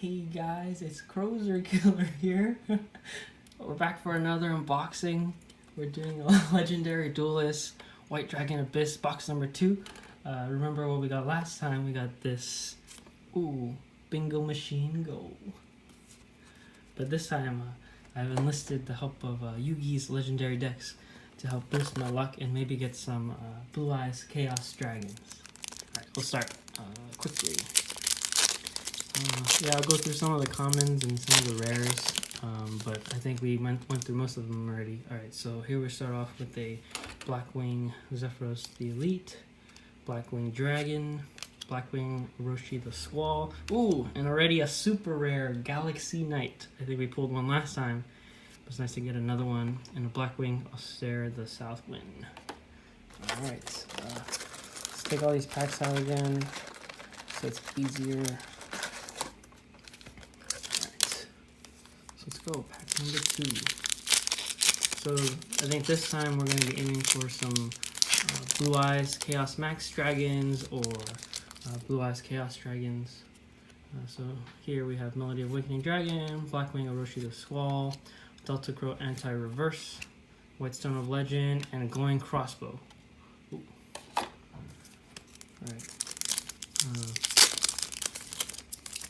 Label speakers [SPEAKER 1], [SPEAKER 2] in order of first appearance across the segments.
[SPEAKER 1] Hey guys, it's Crozer Killer here. We're back for another unboxing. We're doing a legendary Duelist White Dragon Abyss box number 2. Remember what we got last time? We got this, bingo machine go. But this time I've enlisted the help of Yugioh's legendary decks to help boost my luck and maybe get some Blue Eyes Chaos Dragons. Alright, we'll start quickly. Yeah, I'll go through some of the commons and some of the rares, but I think we went through most of them already. Alright, so here we start off with a Blackwing Zephyros the Elite, Blackwing Dragon, Blackwing Orochi the Squall, and already a super rare Galaxy Knight. I think we pulled one last time. It's nice to get another one, and a Blackwing Austere the Southwind. Alright, let's take all these packs out again so it's easier. Let's go, pack number 2. So I think this time we're going to be aiming for some Blue Eyes Chaos Max Dragons or Blue Eyes Chaos Dragons. So here we have Melody of Awakening Dragon, Blackwing Orochi the Squall, Delta Crow Anti-Reverse, White Stone of Legend, and a Glowing Crossbow. Alright.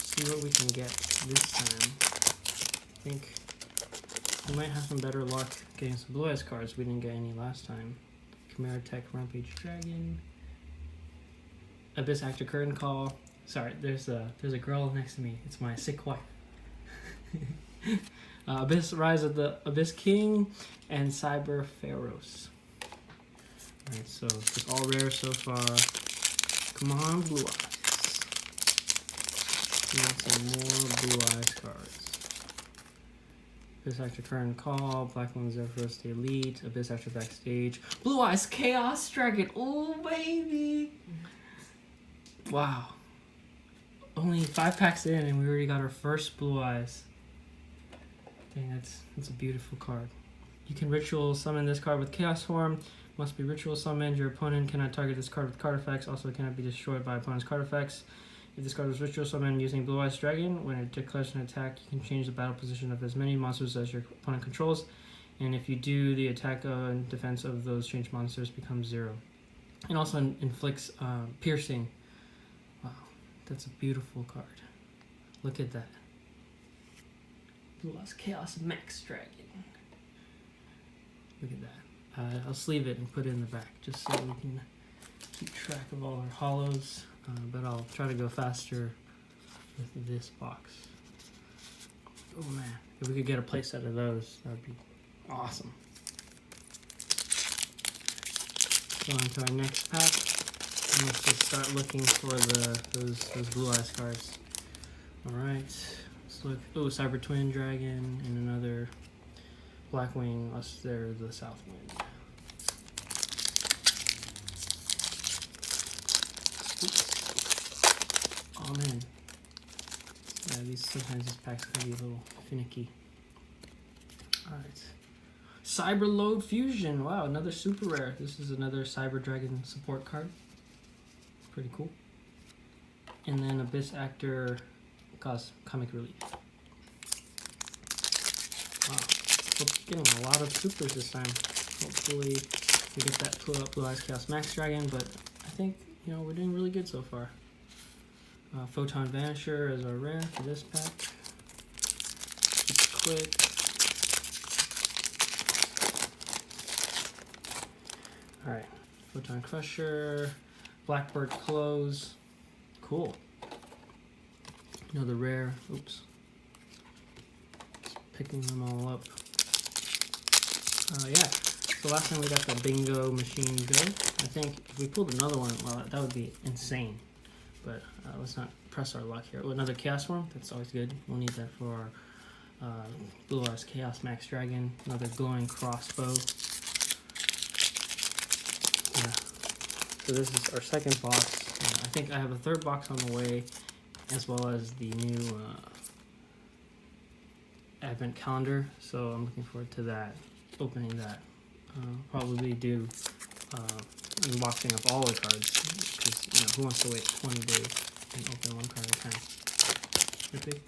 [SPEAKER 1] See what we can get this time. I think we might have some better luck getting some Blue Eyes cards. We didn't get any last time. Chimera Tech Rampage Dragon, Abyss Actor Curtain Call. Sorry, there's a girl next to me. It's my sick wife. Abyss Rise of the Abyss King and Cyber Pharaohs. Alright, so just all rare so far. Come on, Blue Eyes. Need some more Blue Eyes cards. Abyss Actor Current Call, Blackwing Zephyros the Elite, Abyss Actor Backstage, Blue Eyes Chaos Dragon, oh baby! Wow. Only 5 packs in and we already got our first Blue Eyes. Dang, that's a beautiful card. You can ritual summon this card with Chaos form. Must be ritual summoned. Your opponent cannot target this card with card effects. Also cannot be destroyed by opponent's card effects. If this card was ritual summoned using Blue Eyes Dragon, when it declares an attack, you can change the battle position of as many monsters as your opponent controls. And if you do, the attack and defense of those changed monsters becomes 0. And also inflicts piercing. Wow, that's a beautiful card. Look at that. Blue Eyes Chaos Max Dragon. Look at that. I'll sleeve it and put it in the back just so we can keep track of all our hollows. But I'll try to go faster with this box. Oh man, if we could get a playset of those, that would be awesome. Go on to our next pack, and let's just start looking for those Blue Eyes cards. Alright, let's look. Cyber Twin Dragon, and another Blackwing Austere the Southwind. Oh man. Yeah, sometimes these packs can be a little finicky. Alright. Cyber Load Fusion. Wow, another super rare. This is another Cyber Dragon support card. Pretty cool. And then Abyss Actor Comic Relief. Wow. We're getting a lot of supers this time. Hopefully we get that Blue Eyes Chaos Max Dragon, but I think, we're doing really good so far. Photon Vanisher as our rare for this pack. Keep it quick. Alright, Photon Crusher, Blackbird Close. Cool. Another rare. Oops. Just picking them all up. Yeah. So last time we got the bingo machine go. I think if we pulled another one, well, that would be insane. But let's not press our luck here. Another Chaos form, that's always good. We'll need that for our Blue Eyes Chaos Max Dragon. Another Glowing Crossbow. Yeah. So this is our second box. I think I have a third box on the way, as well as the new Advent Calendar. So I'm looking forward to that, opening that. Probably do unboxing of all the cards, because who wants to wait 20 days and open one card at a time? Pretty big.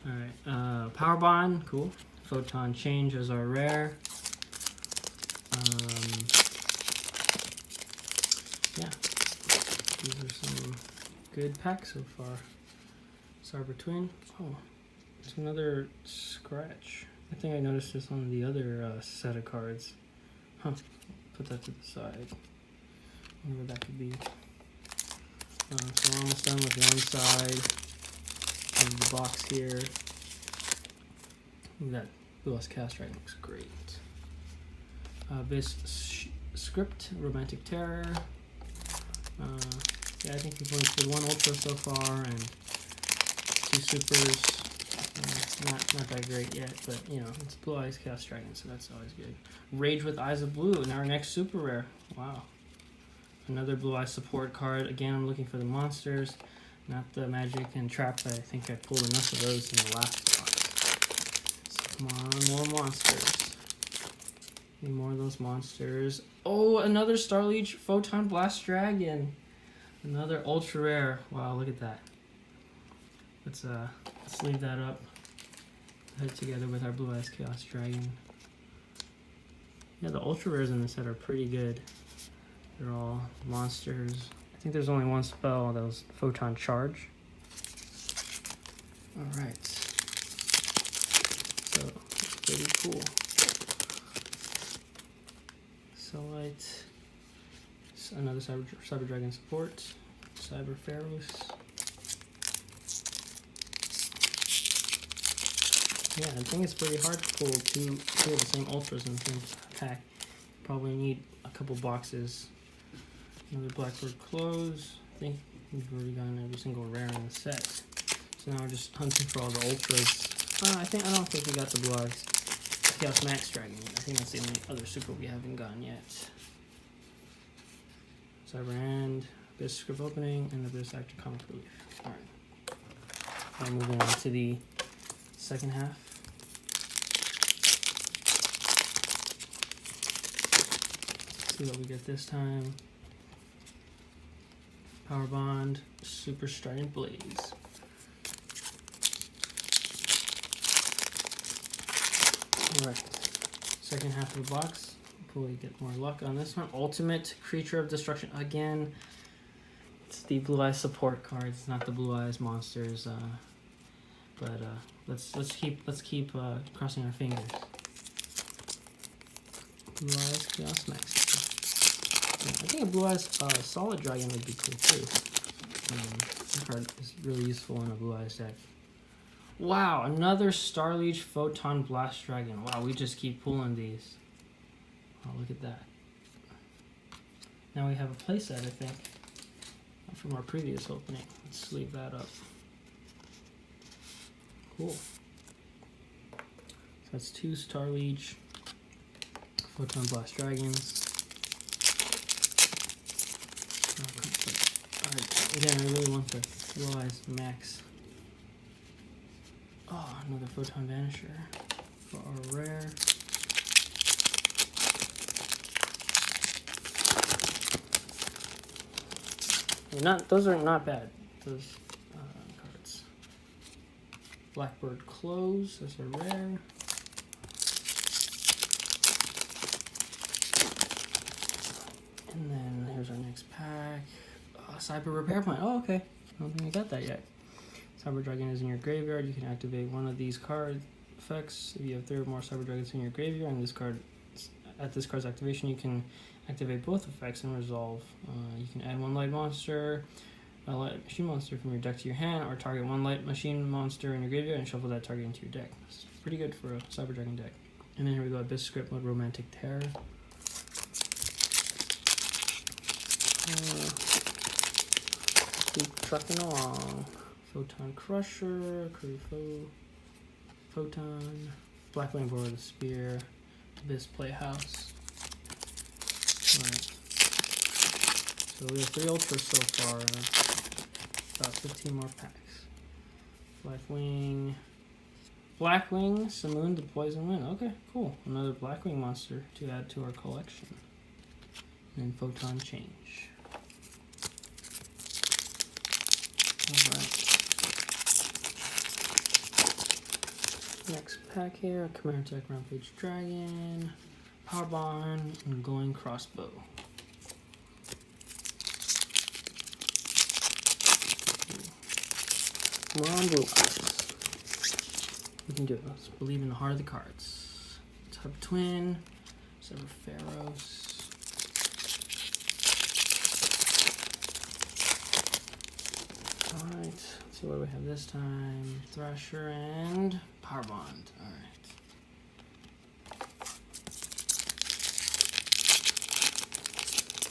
[SPEAKER 1] Alright, Power Bond, cool. Photon Change as our rare. Yeah, these are some good packs so far. Cyber Twin. Oh, it's another scratch. I think I noticed this on the other set of cards. Huh, put that to the side. I wonder what that could be. So we're almost done with one side of the box here. That Duelist Chaos Dragon looks great. Base Script, Romantic Terror. Yeah, I think we've only played one Ultra so far and 2 Supers. Not that great yet, but you know, it's Blue Eyes Chaos Dragon, so that's always good. Rage with Eyes of Blue, and our next super rare. Wow. Another Blue Eyes support card. Again, I'm looking for the monsters, not the magic and traps. I think I pulled enough of those in the last box. So come on, more monsters. Need more of those monsters. Oh, another Starliege Photon Blast Dragon. Another ultra rare. Wow, look at that. Let's leave that up. Head together with our Blue Eyes Chaos Dragon. Yeah, the ultra rares in this set are pretty good. They're all monsters. I think there's only one spell that was Photon Charge. Alright. So, it's pretty cool. Sunlight. Another Cyber Dragon support. Cyber Pharaohs. Yeah, I think it's pretty hard to pull two of the same ultras in the same pack. Probably need a couple boxes. Another Blackbird Close. I think we've already gotten every single rare in the set. So now we're just hunting for all the ultras. I don't think we got the Blue Eyes Chaos Max Dragon yet. I think that's the only other super we haven't gotten yet. Cyber Hand, Abyss Script Opening, and Abyss Active Comic Relief. Alright. Now moving on to the second half. Let's see what we get this time. Power Bond, Super Strident Blaze. Alright, second half of the box. Hopefully get more luck on this one. Ultimate Creature of Destruction. Again, it's the Blue Eyes support cards, not the Blue Eyes monsters. But let's keep crossing our fingers. Blue Eyes Chaos Max. Yeah, I think a Blue Eyes Solid Dragon would be cool too. This card is really useful in a Blue Eyes deck. Wow, another Starliege Photon Blast Dragon. Wow, we just keep pulling these. Oh, look at that. Now we have a playset, I think, from our previous opening. Let's leave that up. Cool. So that's 2 Starliege Photon Blast Dragons. Alright, again, I really want the Blue Eyes Max. Oh, another Photon Vanisher for our rare. Those are not bad. Those cards. Blackbird Close, those are rare. And then here's our next pack. Cyber Repair Plan. Oh, okay. I don't think I got that yet. Cyber Dragon is in your graveyard. You can activate one of these card effects. If you have 3 or more Cyber Dragons in your graveyard, and this card, at this card's activation, you can activate both effects and resolve. You can add 1 light monster, a light machine monster from your deck to your hand, or target 1 light machine monster in your graveyard and shuffle that target into your deck. It's pretty good for a Cyber Dragon deck. And then here we go, Abyss Script Mode, Romantic Terror. Keep trucking along. Photon Crusher, Photon, Blackwing Board of the Spear, Abyss Playhouse. Alright. So we have 3 ultras so far. About 15 more packs. Blackwing, Simoon, the Poison Wind. Okay, cool. Another Blackwing monster to add to our collection. And then Photon Change. Alright. Next pack here, Chimera Tech Rampage Dragon, Power Bond, and Glowing Crossbow. We're on Blue Eyes. We can do it. Let's believe in the heart of the cards. Type Twin, Sever Pharaohs. Alright, let's see what we have this time. Thrasher and Power Bond. Alright.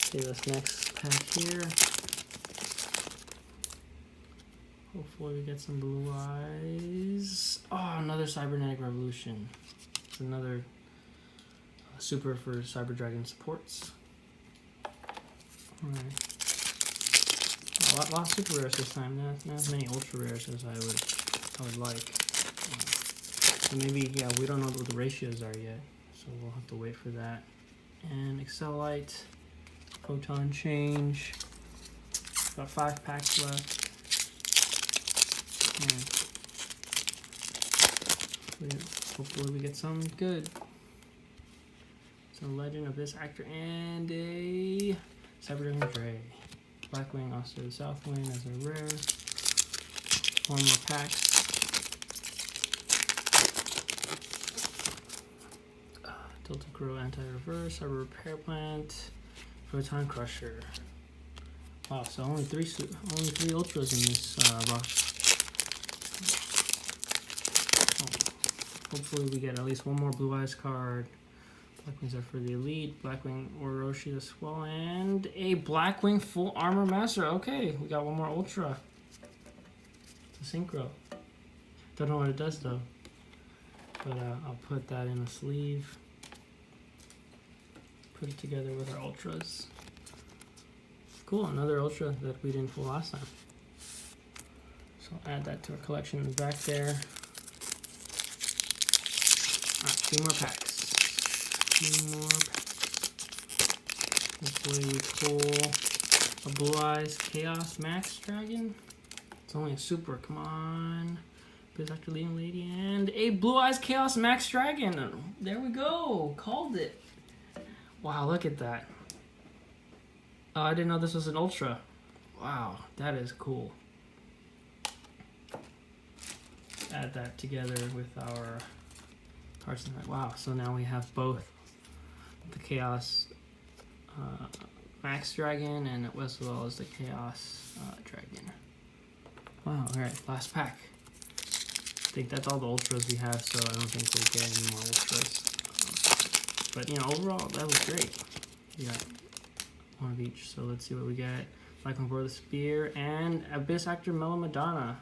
[SPEAKER 1] See this next pack here. Hopefully we get some Blue Eyes. Oh, another Cybernetic Revolution. It's another super for Cyber Dragon supports. Alright. A lot of super rares this time. Not as many ultra rares as I would like. So maybe, yeah, we don't know what the ratios are yet, so we'll have to wait for that. And Accelerate, Photon Change. Got 5 packs left. And hopefully we get some good. So Legend, Abyss Actor, and a Cyber Dragon Dre. Blackwing, also Southwind as a rare. 4 more packs. Tilted Crow, Anti-Reverse, Cyber Repair Plant, Photon Crusher. Wow, so only three ultras in this box. Hopefully we get at least one more Blue Eyes card. Blackwings are for the Elite, Blackwing Orochi as well, and a Blackwing Full Armor Master. Okay, we got one more Ultra. It's a Synchro. Don't know what it does though, but I'll put that in a sleeve. Put it together with our Ultras. Cool, another Ultra that we didn't pull last time. So I'll add that to our collection in the back there. Alright, 2 more packs. 2 more packs. Hopefully we pull a Blue Eyes Chaos Max Dragon. It's only a super, come on. Biz Actor Leading Lady, and a Blue Eyes Chaos Max Dragon. There we go, called it. Wow, look at that. Oh, I didn't know this was an Ultra. Wow, that is cool. Add that together with our cards tonight. Wow, so now we have both the Chaos Max Dragon and as well as the Chaos Dragon. Wow, alright, last pack. I think that's all the Ultras we have, so I don't think we'll get any more Ultras. But, you know, overall, that was great. We got one of each, so let's see what we get. Blackwing for the Spear and Abyss Actor Mellow Madonna.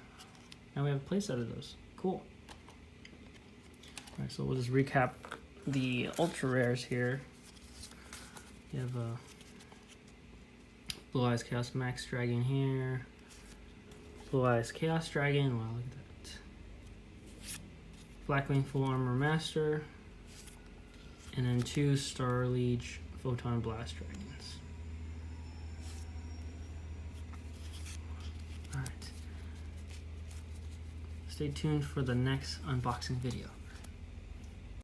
[SPEAKER 1] Now we have a playset of those. Cool. Alright, so we'll just recap the ultra rares here. You have a Blue Eyes Chaos Max Dragon here. Blue Eyes Chaos Dragon. Wow, look at that. Blackwing Full Armor Master. And then 2 Star Liege Photon Blast Dragons. Alright. Stay tuned for the next unboxing video.